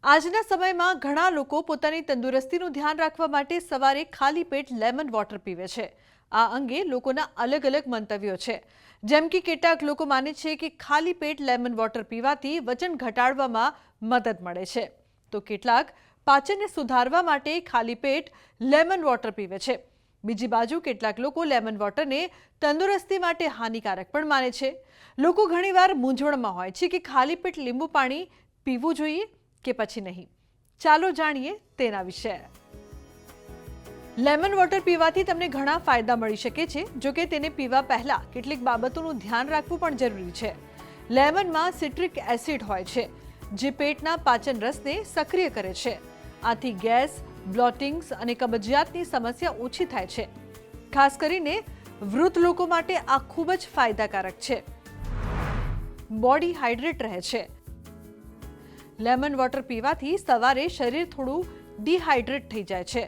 આજના સમયમાં ઘણા લોકો પોતાની તંદુરસ્તીનું ધ્યાન રાખવા માટે સવારે ખાલી પેટ લેમન વોટર પીવે છે। આ અંગે લોકોના અલગ અલગ મંતવ્યો છે। જેમ કે કેટલાક લોકો માને છે કે ખાલી પેટ લેમન વોટર પીવાથી વજન ઘટાડવામાં મદદ મળે છે, તો કેટલાક પાચનને સુધારવા માટે ખાલી પેટ લેમન વોટર પીવે છે। બીજી બાજુ કેટલાક લોકો લેમન વોટરને તંદુરસ્તી માટે હાનિકારક પણ માને છે। લોકો ઘણીવાર મૂંઝવણમાં હોય છે કે ખાલી પેટ લીંબુ પાણી પીવું જોઈએ કે પછી નહીં। ચાલો જાણીએ તેના વિશે। લેમન વોટર પીવાથી તમને ઘણા ફાયદા મળી શકે છે, જો કે તેને પીવા પહેલા કેટલીક બાબતોનું ધ્યાન રાખવું પણ જરૂરી છે। લેમનમાં સિટ્રિક એસિડ હોય છે, જે પેટના પાચન રસને સક્રિય કરે છે। આથી ગેસ, બ્લોટિંગ્સ અને કબજિયાતની સમસ્યા ઓછી થાય છે। ખાસ કરીને વૃદ્ધ લોકો માટે આ ખૂબ જ ફાયદાકારક છે। બોડી હાઇડ્રેટ રહે છે। લેમન વોટર પીવાથી સવારે શરીર થોડું ડિહાઇડ્રેટ થઈ જાય છે।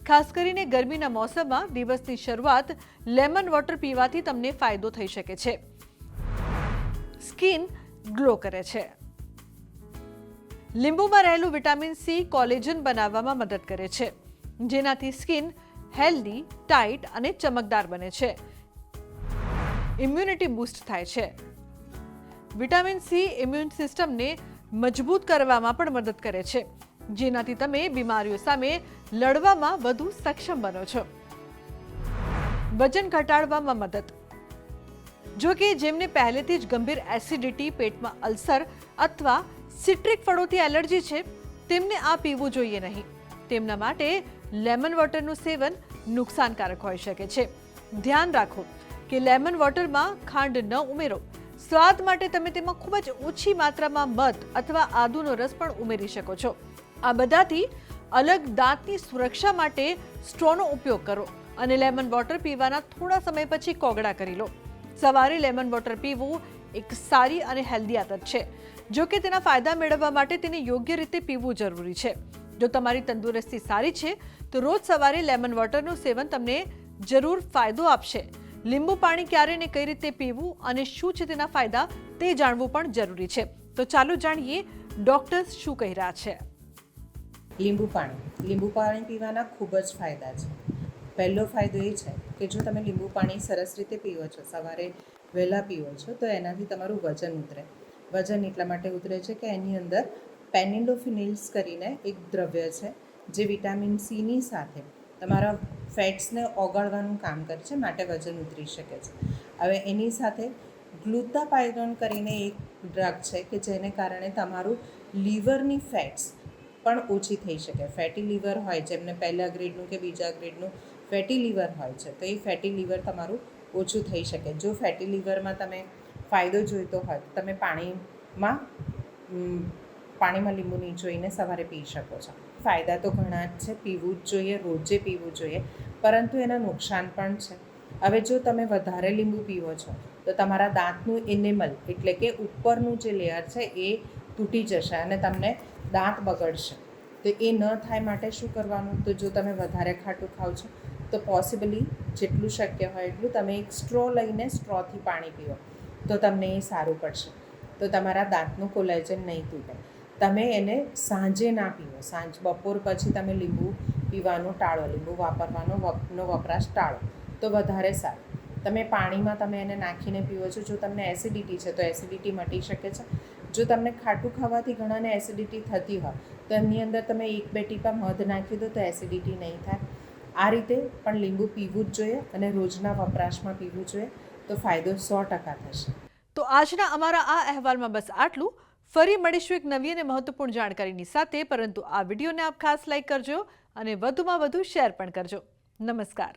ખાસ કરીને ગરમીના મોસમમાં દિવસની શરૂઆત લેમન વોટર પીવાથી તમને ફાયદો થઈ શકે છે। સ્કિન ગ્લો કરે છે। લીંબુમાં રહેલું વિટામિન સી કોલેજન બનાવવામાં મદદ કરે છે, જેનાથી સ્કિન હેલ્ધી, ટાઇટ અને ચમકદાર બને છે। ઇમ્યુનિટી બૂસ્ટ થાય છે। વિટામિન સી ઇમ્યુન સિસ્ટમને મજબૂત કરવામાં પણ મદદ કરે છે, જેનાથી તમે બીમારીઓ સામે લડવામાં વધુ સક્ષમ બનો છો। વજન ઘટાડવામાં મદદ। જો કે જેમને પહેલેથી જ ગંભીર એસિડિટી, પેટમાં અલ્સર અથવા સિટ્રિક ફળોથી એલર્જી છે, તેમને આ પીવું જોઈએ નહીં। તેમના માટે લેમન વોટરનું સેવન નુકસાનકારક હોઈ શકે છે। ધ્યાન રાખો કે લેમન વોટરમાં ખાંડ ન ઉમેરો। સ્વાદ માટે તમે તેમાં ખૂબ જ ઓછી માત્રામાં મધ અથવા આદુનો રસ પણ ઉમેરી શકો છો। આ બધાથી અલગ દાંતની સુરક્ષા માટે સ્ટ્રોનો ઉપયોગ કરો અને લેમન વોટર પીવાના થોડા સમય પછી કોગળા કરી લો। સવારે લેમન વોટર પીવું એક સારી અને હેલ્ધી આદત છે, જો કે તેના ફાયદા મેળવવા માટે તેને યોગ્ય રીતે પીવું જરૂરી છે। જો તમારી તંદુરસ્તી સારી છે તો રોજ સવારે લેમન વોટરનું સેવન તમને જરૂર ફાયદો આપશે। લીંબુ પાણી ક્યારે ને કઈ રીતે પીવું અને શું છે તેના ફાયદા તે જાણવું પણ જરૂરી છે। તો ચાલો જાણીએ ડોક્ટર્સ શું કહી રહ્યા છે। લીંબુ પાણી પીવાના ખૂબ જ ફાયદા છે। પહેલો ફાયદો એ છે કે જો તમે લીંબુ પાણી સરસ રીતે પીવો છો, સવારે વહેલા પીવો છો, તો એનાથી તમારું વજન ઉતરે। વજન એટલા માટે ઉતરે છે કે એની અંદર પેનિલોફિનિલ્સ કરીને એક દ્રવ્ય છે, જે વિટામિન સીની સાથે તમારા ફેટ્સને ઓગાળવાનું કામ કરે છે, માટે વજન ઉતરી શકે છે। હવે એની સાથે ગ્લુટાપાયરોન કરીને એક ડ્રગ છે કે જેને કારણે તમારું લીવરની ફેટ્સ પણ ઓછી થઈ શકે। ફેટી લીવર હોય, જેમને પહેલા ગ્રેડનું કે બીજા ગ્રેડનું ફેટી લીવર હોય છે, તો એ ફેટી લીવર તમારું ઓછું થઈ શકે। જો ફેટી લીવરમાં તમે ફાયદો જોઈતો હોય તો તમે પાણીમાં લીંબુ નીચોઈને સવારે પી શકો છો। ફાયદા તો ઘણા જ છે, પીવું જ જોઈએ, રોજે પીવું જોઈએ, પરંતુ એના નુકસાન પણ છે। હવે જો તમે વધારે લીંબુ પીવો છો તો તમારા દાંતનું એનેમલ એટલે કે ઉપરનું જે લેયર છે એ તૂટી જશે અને તમને દાંત બગડશે। તો એ ન થાય માટે શું કરવાનું? તો જો તમે વધારે ખાટું ખાઓ છો તો પોસિબલી જેટલું શક્ય હોય એટલું તમે એક સ્ટ્રો લઈને સ્ટ્રોથી પાણી પીવો તો તમને એ સારું પડશે। તો તમારા દાંતનું કોલેજન નહીં તૂટે। તમે એને સાંજે ના પીવો। બપોર પછી તમે લીંબુ પીવાનું ટાળો, લીંબુ વાપરવાનો વપરાશ ટાળો તો વધારે સારું। તમે પાણીમાં તમે એને નાખીને પીવો છો, જો તમને એસિડિટી છે તો એસિડિટી મટી શકે છે। જો તમને ખાટું ખાવાથી ઘણાને એસિડિટી થતી હોય તો એમની અંદર તમે 1-2 ટીપા મધ નાખી દો તો એસિડિટી નહીં થાય। આ રીતે પણ લીંબુ પીવું જ જોઈએ અને રોજના વપરાશમાં પીવું જોઈએ, તો ફાયદો 100% થશે। તો આજના અમારા આ અહેવાલમાં બસ આટલું। ફરી મળીશું એક નવી અને મહત્વપૂર્ણ જાણકારીની સાથે, પરંતુ આ વિડીયોને આપ ખાસ લાઈક કરજો અને વધુમાં વધુ શેર પણ કરજો। નમસ્કાર।